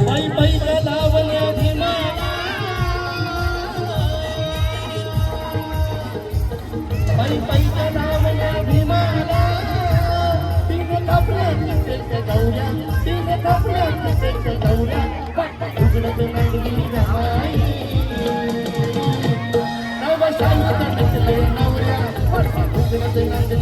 बाई बाईच्या लावण्या भीमाला बाई बाईच्या लावण्या भीमाला तिने कापल्या कित्येक गौऱ्या तिने कापल्या कित्येक गौऱ्या उघडत मांडली रमाई नवशाहीच्या नचले नवऱ्या उघडत मांडली